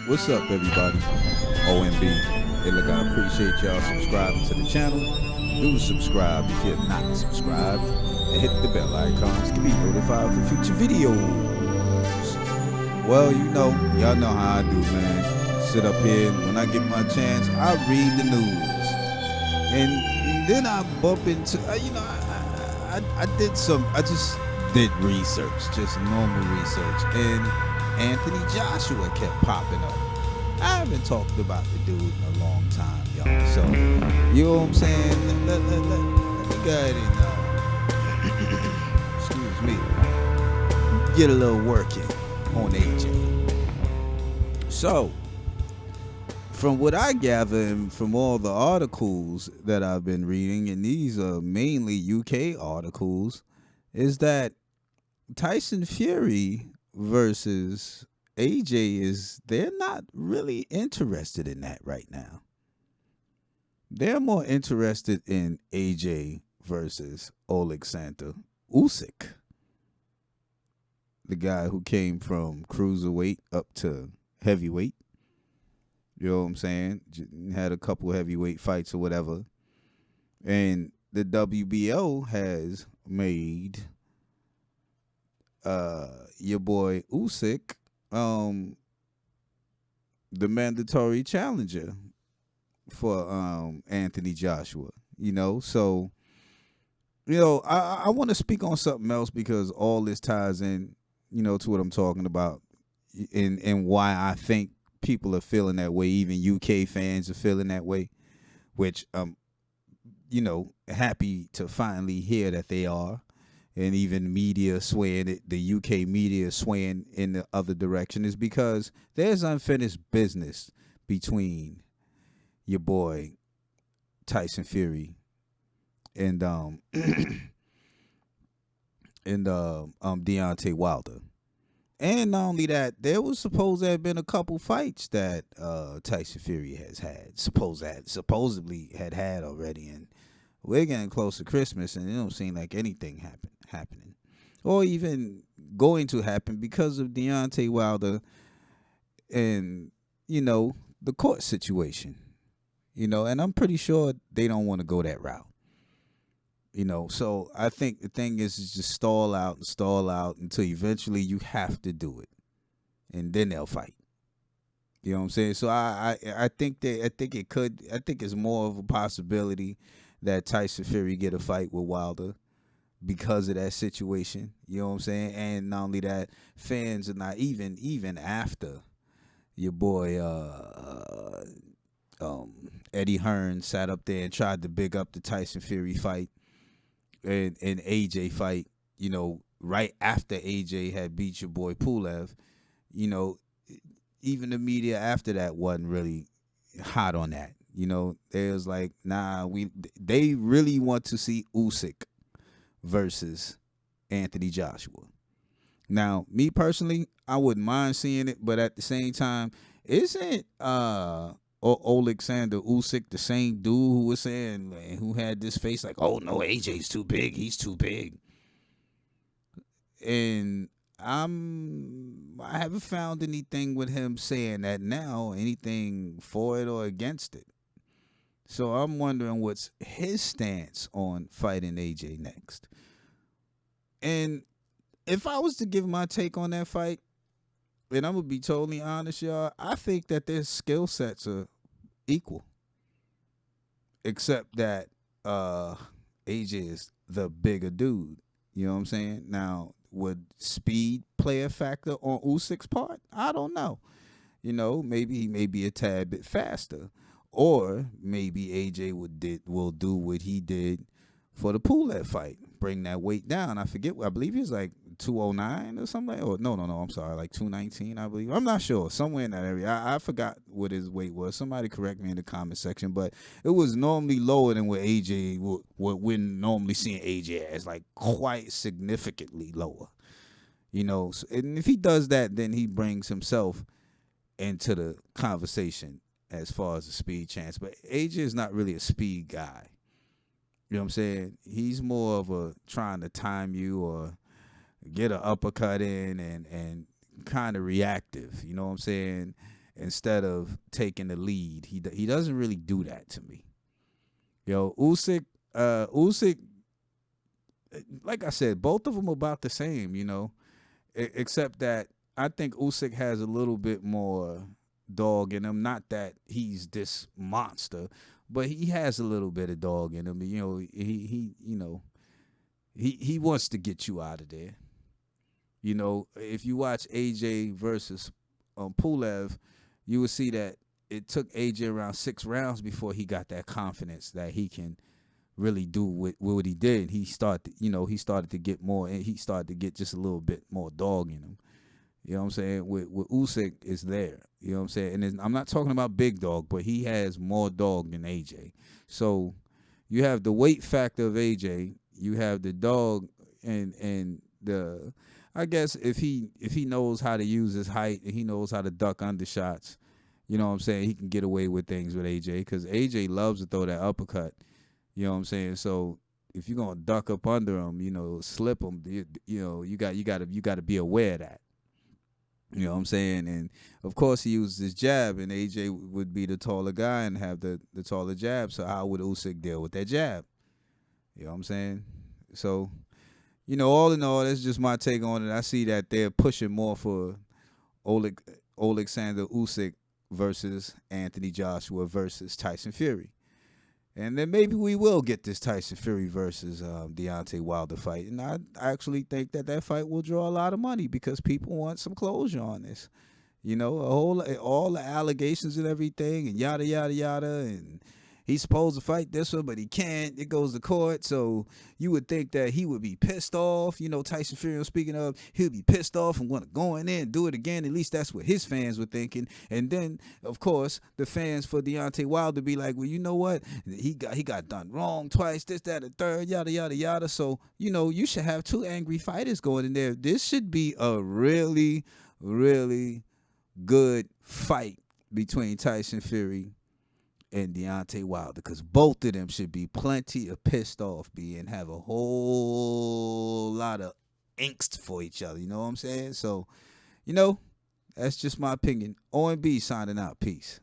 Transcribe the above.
What's up, everybody? OMB. Hey, look, I appreciate y'all subscribing to the channel. Do subscribe if you're not subscribed, and hit the bell icons to be notified for future videos. Well, y'all know how I do, man. Sit up here, and when I get my chance, I read the news, and then I bump into, I just did research, just normal research, and Anthony Joshua kept popping up. I haven't talked about the dude in a long time, y'all. So, you know what I'm saying? Let me go ahead and, excuse me, get a little work in on AJ. So, from what I gather and from all the articles that I've been reading, and these are mainly UK articles, is that Tyson Fury versus AJ they're not really interested in that right now. They're more interested in AJ versus Oleksander Usyk, the guy who came from cruiserweight up to heavyweight. You know what I'm saying? Had a couple heavyweight fights or whatever. And the WBO has made your boy Usyk the mandatory challenger for Anthony Joshua. So I want to speak on something else because all this ties in, to what I'm talking about, and why I think people are feeling that way. Even UK fans are feeling that way, which happy to finally hear that they are. And even media swaying it, the UK media swaying in the other direction, is because there's unfinished business between your boy Tyson Fury and Deontay Wilder. And not only that, there was supposed to have been a couple fights that Tyson Fury has had, supposedly had already, and we're getting close to Christmas, and it don't seem like anything happening, or even going to happen because of Deontay Wilder and the court situation. And I'm pretty sure they don't want to go that route. So I think the thing is just stall out until eventually you have to do it, and then they'll fight. You know what I'm saying? So I think it's more of a possibility that Tyson Fury get a fight with Wilder because of that situation. You know what I'm saying? And not only that, fans are not even after your boy Eddie Hearn sat up there and tried to big up the Tyson Fury fight and AJ fight, right after AJ had beat your boy Pulev. Even the media after that wasn't really hot on that. They was like, nah, they really want to see Usyk versus Anthony Joshua. Now, me personally, I wouldn't mind seeing it, but at the same time, isn't Oleksander Usyk the same dude who was saying, who had this face like, oh no, AJ's too big, he's too big? And I haven't found anything with him saying that now, anything for it or against it. So I'm wondering what's his stance on fighting AJ next. And if I was to give my take on that fight, and I'm going to be totally honest, y'all, I think that their skill sets are equal. Except that AJ is the bigger dude. You know what I'm saying? Now, would speed play a factor on Usyk's part? I don't know. Maybe he may be a tad bit faster. Or maybe AJ will do what he did for the Pulev fight, bring that weight down. I believe he was like 209 or something. Or no, I'm sorry, like 219, I believe. I'm not sure, somewhere in that area. I forgot what his weight was. Somebody correct me in the comment section, but it was normally lower than what AJ, what we're normally seeing AJ as, like quite significantly lower. So, and if he does that, then he brings himself into the conversation as far as the speed chance. But AJ is not really a speed guy. You know what I'm saying? He's more of a trying to time you or get an uppercut in and kind of reactive. You know what I'm saying? instead of taking the lead. He doesn't really do that to me. Usyk, like I said, both of them about the same. Except that I think Usyk has a little bit more dog in him. Not that he's this monster, but he has a little bit of dog in him. He wants to get you out of there. If you watch AJ versus Pulev, you will see that it took AJ around 6 rounds before he got that confidence that he can really do what he did. He started to get more, and he started to get just a little bit more dog in him. You know what I'm saying? With Usyk is there. You know what I'm saying? And I'm not talking about big dog, but he has more dog than AJ. So you have the weight factor of AJ. You have the dog and the. I guess if he knows how to use his height and he knows how to duck undershots, you know what I'm saying, he can get away with things with AJ, because AJ loves to throw that uppercut. You know what I'm saying? So if you're gonna duck up under him, slip him, you got to be aware of that. You know what I'm saying? And of course he uses his jab, and AJ would be the taller guy and have the taller jab. So how would Usyk deal with that jab? You know what I'm saying? So, all in all, that's just my take on it. I see that they're pushing more for Oleksander Usyk versus Anthony Joshua versus Tyson Fury. And then maybe we will get this Tyson Fury versus Deontay Wilder fight. And I actually think that fight will draw a lot of money because people want some closure on this. All the allegations and everything and yada, yada, yada. And he's supposed to fight this one, but he can't. It goes to court. So you would think that he would be pissed off. Tyson Fury, speaking of, he'll be pissed off and want to go in there and do it again. At least that's what his fans were thinking. And then, of course, the fans for Deontay Wilder be like, well, you know what? He got done wrong twice, this, that, and third, yada, yada, yada. So, you should have two angry fighters going in there. This should be a really, really good fight between Tyson Fury and Deontay Wilder, because both of them should be plenty of pissed off and have a whole lot of angst for each other. You know what I'm saying? So, that's just my opinion. OMB signing out. Peace.